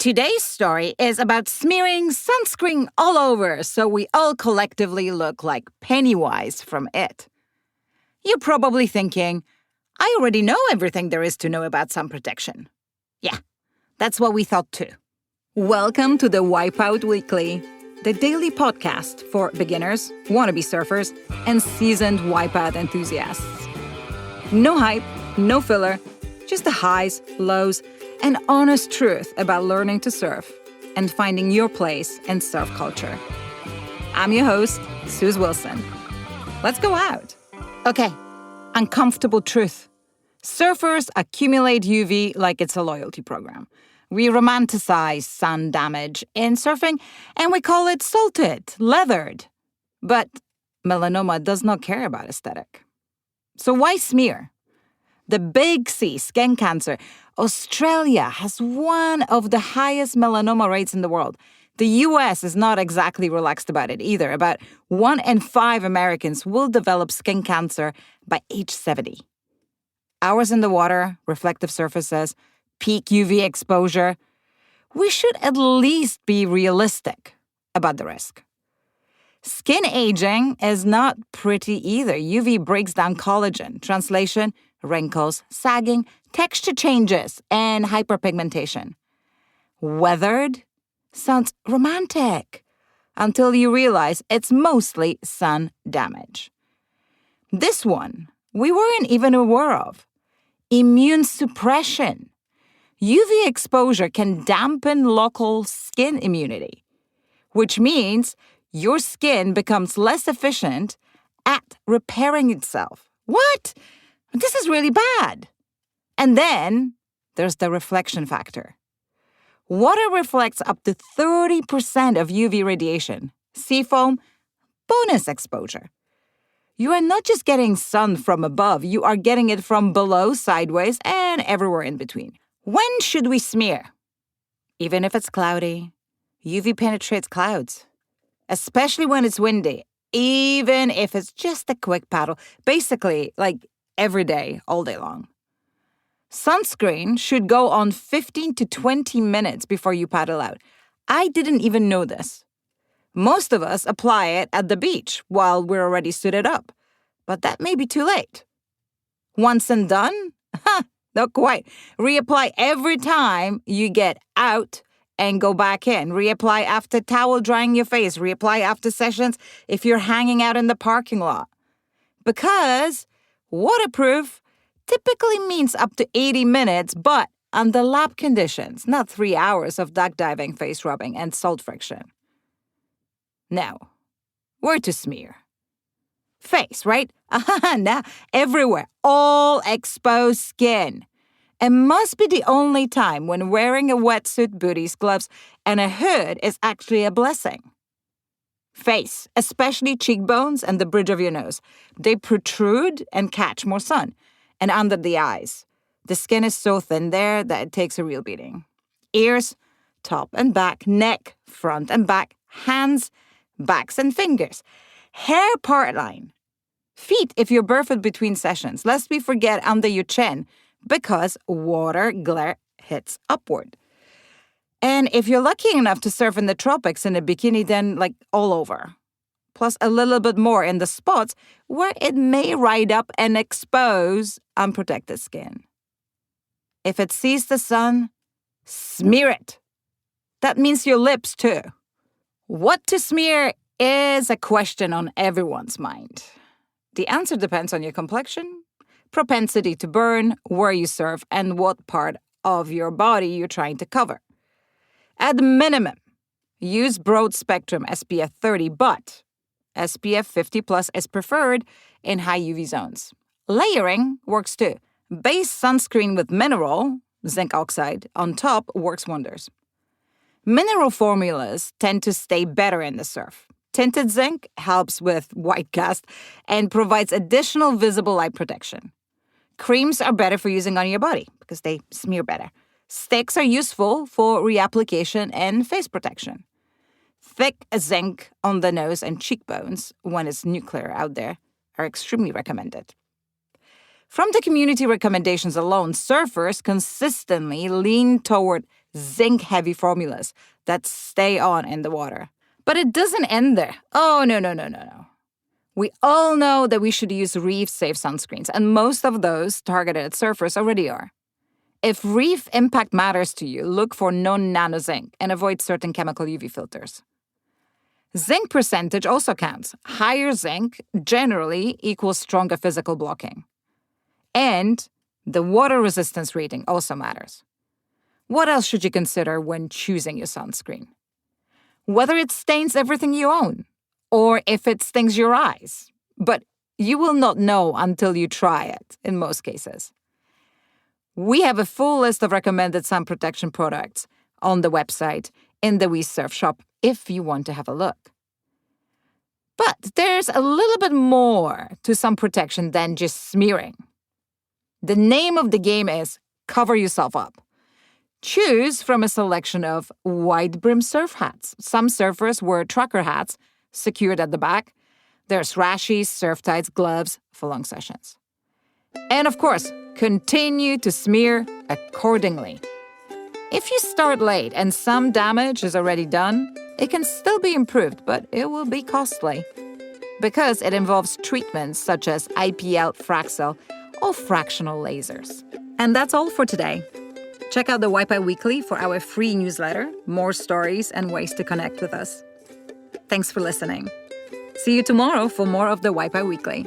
Today's story is about smearing sunscreen all over so we all collectively look like Pennywise from It. You're probably thinking, I already know everything there is to know about sun protection. Yeah, that's what we thought too. Welcome to the Wipeout Weekly, the daily podcast for beginners, wannabe surfers, and seasoned wipeout enthusiasts. No hype, no filler, just the highs, lows, and honest truth about learning to surf and finding your place in surf culture. I'm your host, Suze Wilson. Let's go out. Okay, uncomfortable truth. Surfers accumulate UV like it's a loyalty program. We romanticize sun damage in surfing, and we call it salted, leathered. But melanoma does not care about aesthetic. So why smear? The big C, skin cancer. Australia has one of the highest melanoma rates in the world. The US is not exactly relaxed about it either. About 1 in 5 Americans will develop skin cancer by age 70. Hours in the water, reflective surfaces, peak UV exposure. We should at least be realistic about the risk. Skin aging is not pretty either. UV breaks down collagen. Translation, wrinkles, sagging, texture changes, and hyperpigmentation. Weathered sounds romantic until you realize it's mostly sun damage. This one we weren't even aware of. Immune suppression. UV exposure can dampen local skin immunity, which means your skin becomes less efficient at repairing itself. What? This is really bad. And then there's the reflection factor. Water reflects up to 30% of UV radiation. Seafoam, bonus exposure. You are not just getting sun from above, you are getting it from below, sideways, and everywhere in between. When should we smear? Even if it's cloudy, UV penetrates clouds, especially when it's windy, even if it's just a quick paddle, basically like every day, all day long. Sunscreen should go on 15 to 20 minutes before you paddle out. I didn't even know this. Most of us apply it at the beach while we're already suited up, but that may be too late. Once and done? Not quite. Reapply every time you get out and go back in. Reapply after towel drying your face. Reapply after sessions if you're hanging out in the parking lot. Because waterproof typically means up to 80 minutes, but under lab conditions, not 3 hours of duck diving, face rubbing, and salt friction. Now, where to smear? Face, right? Now, everywhere, all exposed skin. It must be the only time when wearing a wetsuit, booties, gloves, and a hood is actually a blessing. Face, especially cheekbones and the bridge of your nose. They protrude and catch more sun. And under the eyes. The skin is so thin there that it takes a real beating. Ears, top and back, neck, front and back, hands, backs and fingers. Hair part line. Feet if you're barefoot between sessions. Lest we forget under your chin because water glare hits upward. And if you're lucky enough to surf in the tropics in a bikini, then like all over. Plus a little bit more in the spots where it may ride up and expose unprotected skin. If it sees the sun, smear it. That means your lips too. What to smear is a question on everyone's mind. The answer depends on your complexion, propensity to burn, where you surf, and what part of your body you're trying to cover. At minimum, use broad-spectrum SPF 30, but SPF 50 plus is preferred in high UV zones. Layering works too. Base sunscreen with mineral, zinc oxide, on top works wonders. Mineral formulas tend to stay better in the surf. Tinted zinc helps with white cast and provides additional visible light protection. Creams are better for using on your body because they smear better. Sticks are useful for reapplication and face protection. Thick zinc on the nose and cheekbones, when it's nuclear out there, are extremely recommended. From the community recommendations alone, surfers consistently lean toward zinc-heavy formulas that stay on in the water. But it doesn't end there. Oh, no. We all know that we should use reef-safe sunscreens, and most of those targeted at surfers already are. If reef impact matters to you, look for non-nano zinc and avoid certain chemical UV filters. Zinc percentage also counts. Higher zinc generally equals stronger physical blocking. And the water resistance rating also matters. What else should you consider when choosing your sunscreen? Whether it stains everything you own, or if it stings your eyes. But you will not know until you try it, in most cases. We have a full list of recommended sun protection products on the website in the We Surf shop if you want to have a look. But there's a little bit more to sun protection than just smearing. The name of the game is cover yourself up. Choose from a selection of wide-brim surf hats. Some surfers wear trucker hats secured at the back. There's rashies, surf tights, gloves for long sessions. And of course, continue to smear accordingly. If you start late and some damage is already done, it can still be improved, but it will be costly because it involves treatments such as IPL, Fraxel, or fractional lasers. And that's all for today. Check out the Wipe Out Weekly for our free newsletter, more stories and ways to connect with us. Thanks for listening. See you tomorrow for more of the Wipe Out Weekly.